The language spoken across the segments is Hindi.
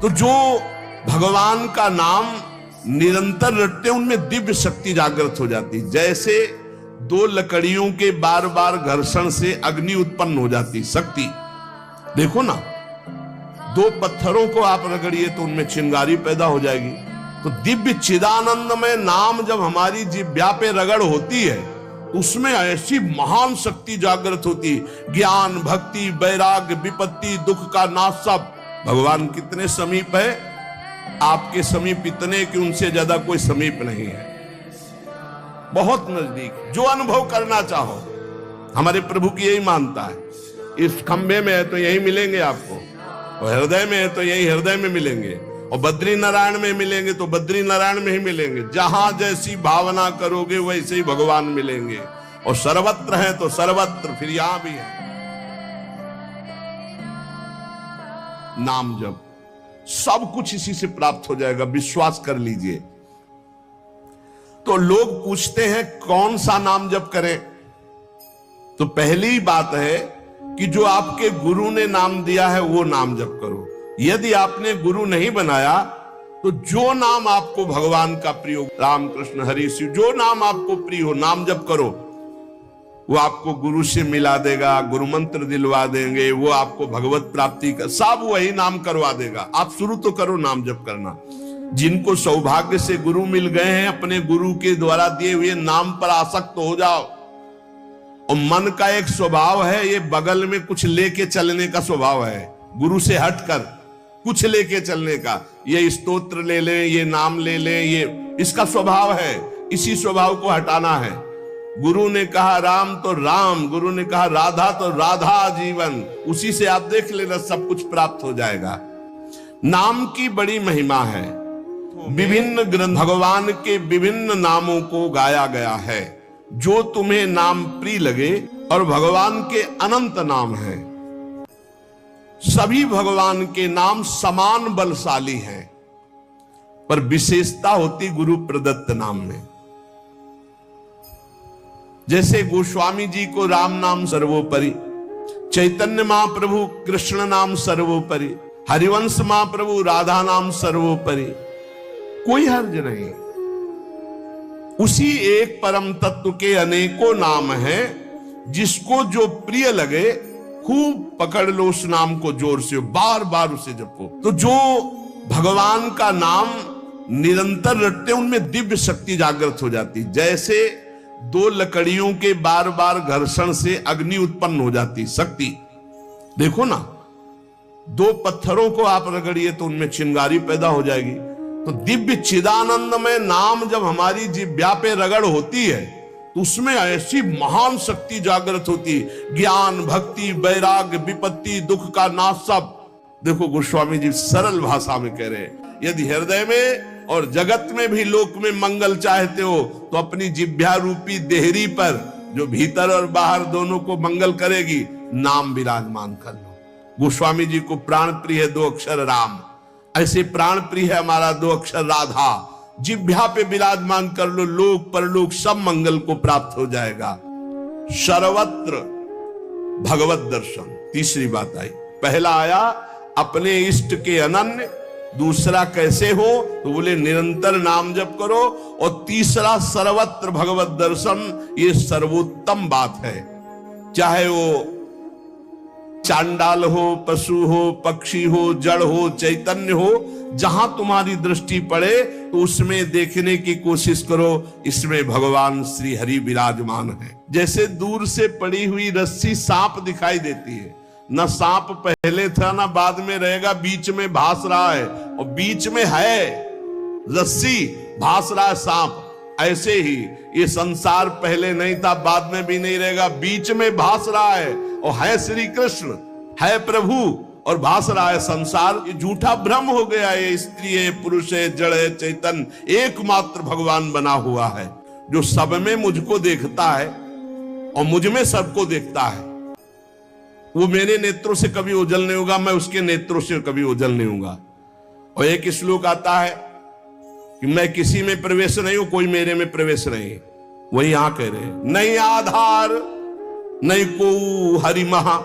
तो जो भगवान का नाम निरंतर रटते उनमें दिव्य शक्ति जागृत हो जाती। जैसे दो लकड़ियों के बार बार घर्षण से अग्नि उत्पन्न हो जाती शक्ति। देखो ना, दो पत्थरों को आप रगड़िए तो उनमें चिंगारी पैदा हो जाएगी। तो दिव्य चिदानंदमय नाम जब हमारी जिह्वा पे रगड़ होती है उसमें ऐसी महान शक्ति जागृत होती। ज्ञान, भक्ति, वैराग्य, विपत्ति, दुख का नाश सब। भगवान कितने समीप है, आपके समीप इतने कि उनसे ज्यादा कोई समीप नहीं है, बहुत नजदीक। जो अनुभव करना चाहो, हमारे प्रभु की यही मानता है। इस खंबे में है तो यही मिलेंगे आपको, और हृदय में है तो यही हृदय में मिलेंगे, और बद्री नारायण में मिलेंगे तो बद्री नारायण में ही मिलेंगे। जहां जैसी भावना करोगे वैसे ही भगवान मिलेंगे। और सर्वत्र है तो सर्वत्र, फिर यहां भी है। नाम जप सब कुछ इसी से प्राप्त हो जाएगा, विश्वास कर लीजिए। तो लोग पूछते हैं कौन सा नाम जप करें, तो पहली बात है कि जो आपके गुरु ने नाम दिया है वो नाम जप करो। यदि आपने गुरु नहीं बनाया तो जो नाम आपको भगवान का प्रिय हो, राम कृष्ण हरि शिव, जो नाम आपको प्रिय हो नाम जप करो। वो आपको गुरु से मिला देगा, गुरु मंत्र दिलवा देंगे, वो आपको भगवत प्राप्ति का सब वही नाम करवा देगा। आप शुरू तो करो नाम जप करना। जिनको सौभाग्य से गुरु मिल गए हैं, अपने गुरु के द्वारा दिए हुए नाम पर आसक्त हो जाओ। और मन का एक स्वभाव है, ये बगल में कुछ लेके चलने का स्वभाव है, गुरु से हटकर कुछ लेके चलने का। ये स्तोत्र ले लें, ये नाम ले लें, ये इसका स्वभाव है। इसी स्वभाव को हटाना है। गुरु ने कहा राम तो राम, गुरु ने कहा राधा तो राधा जीवन, उसी से आप देख लेना सब कुछ प्राप्त हो जाएगा। नाम की बड़ी महिमा है। विभिन्न ग्रंथ भगवान के विभिन्न नामों को गाया गया है। जो तुम्हें नाम प्रिय लगे, और भगवान के अनंत नाम हैं। सभी भगवान के नाम समान बलशाली हैं, पर विशेषता होती गुरु प्रदत्त नाम में। जैसे गोस्वामी जी को राम नाम सर्वोपरि, चैतन्य महाप्रभु कृष्ण नाम सर्वोपरि, हरिवंश महाप्रभु राधा नाम सर्वोपरि, कोई हर्ज नहीं। उसी एक परम तत्व के अनेकों नाम हैं, जिसको जो प्रिय लगे खूब पकड़ लो उस नाम को, जोर से बार बार उसे जपो। तो जो भगवान का नाम निरंतर रटते उनमें दिव्य शक्ति जागृत हो जाती। जैसे दो लकड़ियों के बार बार घर्षण से अग्नि उत्पन्न हो जाती शक्ति। देखो ना, दो पत्थरों को आप रगड़िए तो उनमें चिंगारी पैदा हो जाएगी। तो दिव्य चिदानंदमय नाम जब हमारी जिह्वा पे रगड़ होती है तो उसमें ऐसी महान शक्ति जागृत होती। ज्ञान, भक्ति, वैराग्य, विपत्ति, दुख का नाश सब। देखो गोस्वामी जी सरल भाषा में कह रहे हैं, यदि हृदय में और जगत में भी लोक में मंगल चाहते हो तो अपनी जिह्वा रूपी देहरी पर, जो भीतर और बाहर दोनों को मंगल करेगी, नाम विराजमान कर लो। गोस्वामी जी को प्राण प्रिय है 2 अक्षर राम, ऐसे प्राण प्रिय है हमारा 2 अक्षर राधा। जिह्वा पे विराजमान कर लो, लोक परलोक सब मंगल को प्राप्त हो जाएगा। सर्वत्र भगवत दर्शन, तीसरी बात आई। पहला आया अपने इष्ट के अनन्य, दूसरा कैसे हो तो बोले निरंतर नाम जप करो, और तीसरा सर्वत्र भगवत दर्शन। ये सर्वोत्तम बात है। चाहे वो चांडाल हो, पशु हो, पक्षी हो, जड़ हो, चैतन्य हो, जहां तुम्हारी दृष्टि पड़े तो उसमें देखने की कोशिश करो, इसमें भगवान श्री हरि विराजमान है। जैसे दूर से पड़ी हुई रस्सी सांप दिखाई देती है, न सांप पहले था ना बाद में रहेगा, बीच में भास रहा है, और बीच में है रस्सी, भास रहा है सांप। ऐसे ही ये संसार पहले नहीं था, बाद में भी नहीं रहेगा, बीच में भास रहा है, और है श्री कृष्ण, है प्रभु, और भास रहा है संसार। ये झूठा भ्रम हो गया। ये स्त्री है, पुरुष है, जड़ है, चैतन्य, एकमात्र भगवान बना हुआ है, जो सब में मुझको देखता है और मुझ में सबको देखता है। वो मेरे नेत्रों से कभी ओझल नहीं होगा, मैं उसके नेत्रों से कभी ओझल नहीं होगा। और एक श्लोक आता है कि मैं किसी में प्रवेश नहीं हूं, कोई मेरे में प्रवेश नहीं। वही यहां कह रहे हैं, नहीं आधार नहीं को हरि महा।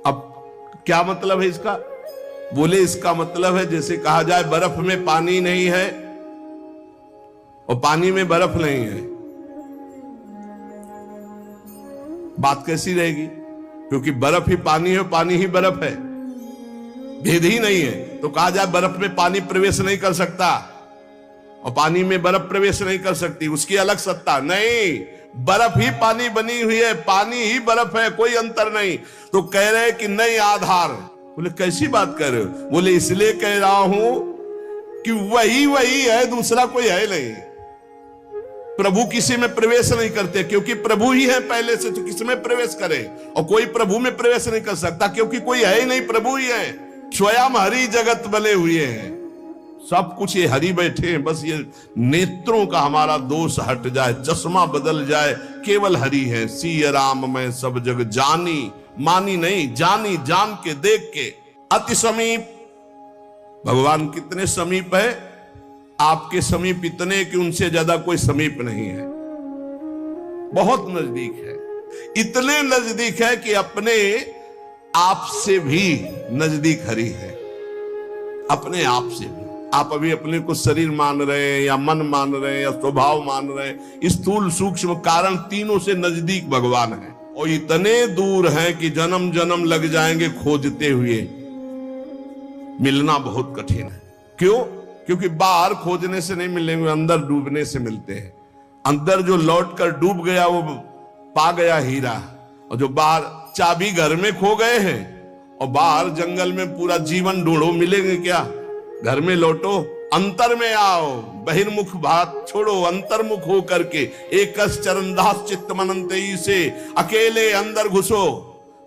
अब क्या मतलब है इसका? बोले इसका मतलब है जैसे कहा जाए बर्फ में पानी नहीं है और पानी में बर्फ नहीं है, बात कैसी रहेगी? क्योंकि बर्फ ही पानी है, पानी ही बर्फ है, भेद ही नहीं है। तो कहा जाए बर्फ में पानी प्रवेश नहीं कर सकता और पानी में बर्फ प्रवेश नहीं कर सकती, उसकी अलग सत्ता नहीं। बर्फ ही पानी बनी हुई है, पानी ही बर्फ है, कोई अंतर नहीं। तो कह रहे कि नहीं आधार। बोले कैसी बात कर रहे हो? बोले इसलिए कह रहा हूं कि वही है, दूसरा कोई है नहीं। प्रभु किसी में प्रवेश नहीं करते क्योंकि प्रभु ही है पहले से, तो किस में प्रवेश करे? और कोई प्रभु में प्रवेश नहीं कर सकता क्योंकि कोई है ही नहीं, प्रभु ही है। स्वयं हरि जगत बने हुए हैं, सब कुछ ये हरि बैठे हैं। बस ये नेत्रों का हमारा दोष हट जाए, चश्मा बदल जाए, केवल हरि है। सिय राम मैं सब जग जानी, मानी नहीं जानी, जान के देख के। अति समीप, भगवान कितने समीप है? आपके समीप इतने कि उनसे ज्यादा कोई समीप नहीं है, बहुत नजदीक है। इतने नजदीक है कि अपने आप से भी नजदीक हरि है, अपने आप से भी। आप अभी अपने को शरीर मान रहे हैं या मन मान रहे हैं या स्वभाव मान रहे हैं, स्थूल सूक्ष्म कारण तीनों से नजदीक भगवान है। और इतने दूर हैं कि जन्म जन्म लग जाएंगे खोजते हुए, मिलना बहुत कठिन है। क्यों? क्योंकि बाहर खोजने से नहीं मिलेंगे, अंदर डूबने से मिलते हैं। अंदर जो लौट कर डूब गया वो पा गया हीरा, और जो बाहर चाबी घर में खो गए हैं और बाहर जंगल में पूरा जीवन ढूंढो, मिलेंगे क्या? घर में लौटो, अंतर में आओ, बहिर्मुख बात छोड़ो, अंतर्मुख हो करके एक चरणदास चित्त मनंतई से अकेले अंदर घुसो।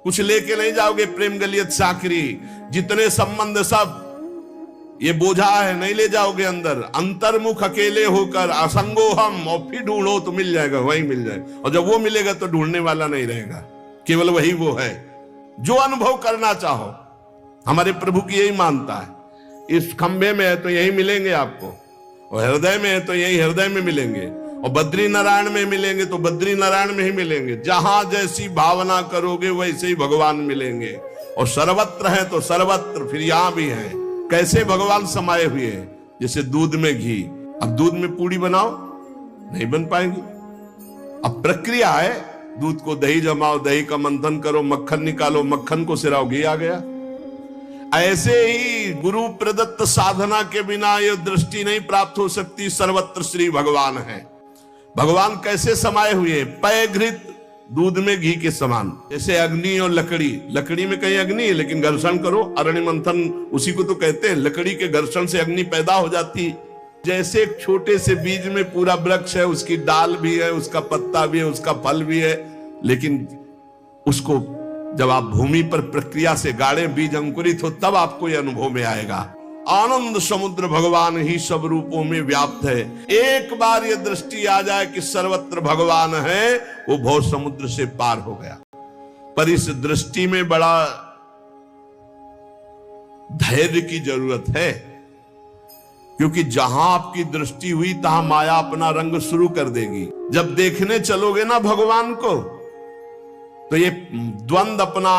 कुछ लेके नहीं जाओगे प्रेम गलियत साकरी, जितने संबंध सब ये बोझा है, नहीं ले जाओगे अंदर। अंतर्मुख अकेले होकर असंगो हम, और फिर ढूंढो तो मिल जाएगा, वही मिल जाएगा। और जब वो मिलेगा तो ढूंढने वाला नहीं रहेगा, केवल वही वो है जो अनुभव करना चाहो। हमारे प्रभु की यही मानता है, इस खंबे में है तो यही मिलेंगे आपको, और हृदय में है तो यही हृदय में मिलेंगे, और बद्री नारायण में मिलेंगे तो बद्री नारायण में ही मिलेंगे। जहां जैसी भावना करोगे वैसे ही भगवान मिलेंगे। और सर्वत्र है तो सर्वत्र फिर यहां भी है। कैसे भगवान समाये हुए हैं? जैसे दूध में घी। अब दूध में पूड़ी बनाओ, नहीं बन पाएगी। अब प्रक्रिया है, दूध को दही जमाओ, दही का मंथन करो, मक्खन निकालो, मक्खन को सिराओ, घी आ गया। ऐसे ही गुरु प्रदत्त साधना के बिना यह दृष्टि नहीं प्राप्त हो सकती। सर्वत्र श्री भगवान है। भगवान कैसे समाये हुए? पय घृत, दूध में घी के समान। जैसे अग्नि और लकड़ी, लकड़ी में कहीं अग्नि है लेकिन घर्षण करो, अरण्य मंथन उसी को तो कहते हैं। लकड़ी के घर्षण से अग्नि पैदा हो जाती। जैसे एक छोटे से बीज में पूरा वृक्ष है, उसकी डाल भी है, उसका पत्ता भी है, उसका फल भी है, लेकिन उसको जब आप भूमि पर प्रक्रिया से गाड़े, बीज अंकुरित हो, तब आपको यह अनुभव में आएगा। आनंद समुद्र भगवान ही सब रूपों में व्याप्त है। एक बार यह दृष्टि आ जाए कि सर्वत्र भगवान है, वो भव समुद्र से पार हो गया। पर इस दृष्टि में बड़ा धैर्य की जरूरत है, क्योंकि जहां आपकी दृष्टि हुई तहां माया अपना रंग शुरू कर देगी। जब देखने चलोगे ना भगवान को, तो ये द्वंद अपना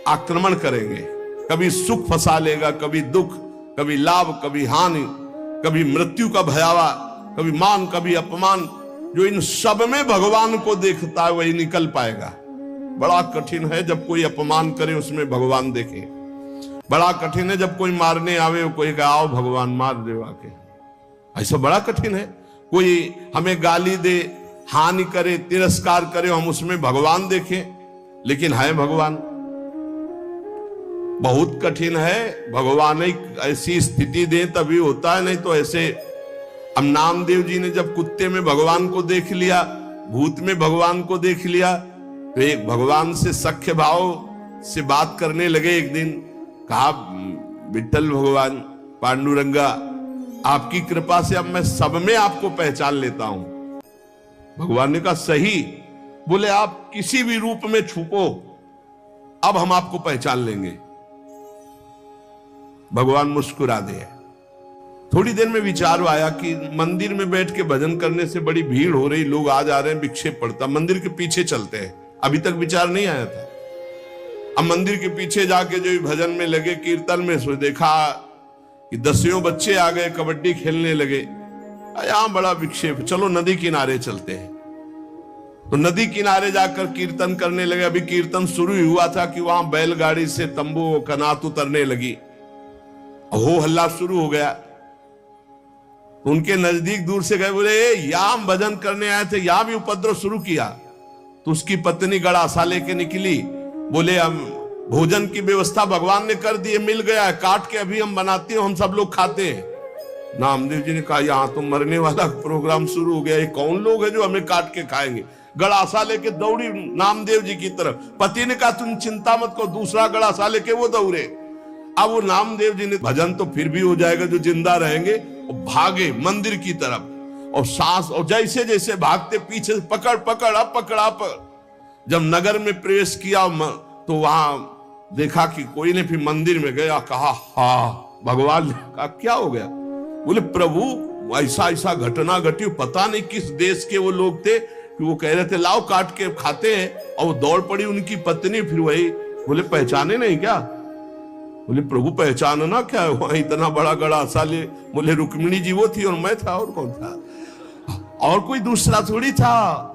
आक्रमण करेंगे। कभी सुख फंसा लेगा, कभी दुख, कभी लाभ, कभी हानि, कभी मृत्यु का भयावा, कभी मान, कभी अपमान। जो इन सब में भगवान को देखता है वही निकल पाएगा। बड़ा कठिन है जब कोई अपमान करे उसमें भगवान देखे। बड़ा कठिन है जब कोई मारने आवे, कोई कहे आओ भगवान मार दे आके। ऐसा बड़ा कठिन है। कोई हमें गाली दे, हानि करे, तिरस्कार करे, हम उसमें भगवान देखें, लेकिन है भगवान। बहुत कठिन है। भगवान एक ऐसी स्थिति दे तभी होता है, नहीं तो ऐसे। अब नामदेव जी ने जब कुत्ते में भगवान को देख लिया, भूत में भगवान को देख लिया, तो एक भगवान से सख्य भाव से बात करने लगे। एक दिन कहा, विठ्ठल भगवान, पांडुरंगा, आपकी कृपा से अब मैं सब में आपको पहचान लेता हूं। भगवान ने कहा सही। बोले आप किसी भी रूप में छुपो, अब हम आपको पहचान लेंगे। भगवान मुस्कुरा दिए। थोड़ी देर में विचार आया कि मंदिर में बैठ के भजन करने से बड़ी भीड़ हो रही, लोग आ जा रहे हैं, विक्षेप पड़ता, मंदिर के पीछे चलते हैं। अभी तक विचार नहीं आया था। अब मंदिर के पीछे जाके जो भजन में लगे, कीर्तन में, सो देखा कि 10 बच्चे आ गए, कबड्डी खेलने लगे। यहां बड़ा विक्षेप, चलो नदी किनारे चलते हैं। तो नदी किनारे जाकर कीर्तन करने लगे। अभी कीर्तन शुरू ही हुआ था कि वहां बैलगाड़ी से तंबू कनात उतरने लगी, हो हल्ला शुरू हो गया। तो उनके नजदीक दूर से गए, बोले यहां हम भजन करने आए थे, यहां भी उपद्रव शुरू किया। तो उसकी पत्नी गड़ासा लेके निकली, बोले हम भोजन की व्यवस्था भगवान ने कर दी है, मिल गया है, काट के अभी हम बनाते हैं, हम सब लोग खाते हैं। नामदेव जी ने कहा यहां तो मरने वाला प्रोग्राम शुरू हो गया, ये कौन लोग है जो हमें काट के खाएंगे। गड़ासा लेके दौड़ी नामदेव जी की तरफ। पति ने कहा तुम चिंता मत करो, दूसरा गड़ासा लेके वो दौड़े। अब वो नामदेव जी ने भजन तो फिर भी हो जाएगा जो जिंदा रहेंगे, और भागे मंदिर की तरफ। और सांस, और जैसे जैसे भागते पीछे पकड़ पकड़ अब पकड़ा पर जब नगर में प्रवेश किया तो वहां देखा कि कोई ने, फिर मंदिर में गया, कहा हा भगवान ने कहा क्या हो गया। बोले प्रभु ऐसा ऐसा घटना घटी, पता नहीं किस देश के वो लोग थे कि वो कह रहे थे लाओ काट के खाते हैं, और वो दौड़ पड़ी उनकी पत्नी। फिर वही बोले पहचाने नहीं क्या। बोले प्रभु पहचानना क्या है, वहां इतना बड़ा गड़ासा ले। बोले रुक्मिणी जी वो थी और मैं था, और कौन था, और कोई दूसरा थोड़ी था।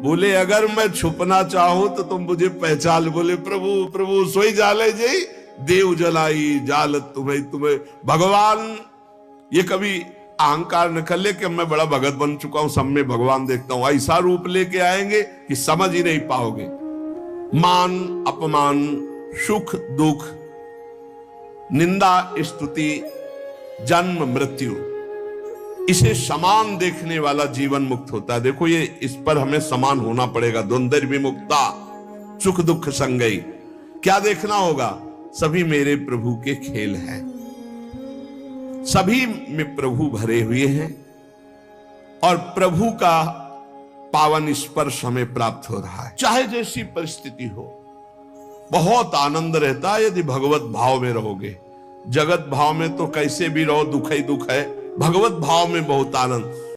बोले अगर मैं छुपना चाहूं तो तुम मुझे पहचान। बोले प्रभु प्रभु सोई जाले जी देव जलाई जाल तुम्हें भगवान। ये कभी अहंकार न कर ले कि मैं बड़ा भगत बन चुका हूं, सब में भगवान देखता हूं। ऐसा रूप लेके आएंगे कि समझ ही नहीं पाओगे। मान अपमान, सुख दुख, निंदा स्तुति, जन्म मृत्यु, इसे समान देखने वाला जीवन मुक्त होता है। देखो ये, इस पर हमें समान होना पड़ेगा। द्वंद्व विमुक्ता, सुख दुख संगई। क्या देखना होगा, सभी मेरे प्रभु के खेल हैं, सभी में प्रभु भरे हुए हैं, और प्रभु का पावन स्पर्श हमें प्राप्त हो रहा है। चाहे जैसी परिस्थिति हो, बहुत आनंद रहता है यदि भगवत भाव में रहोगे। जगत भाव में तो कैसे भी रहो दुख ही दुख है, भगवत भाव में बहुत आनंद।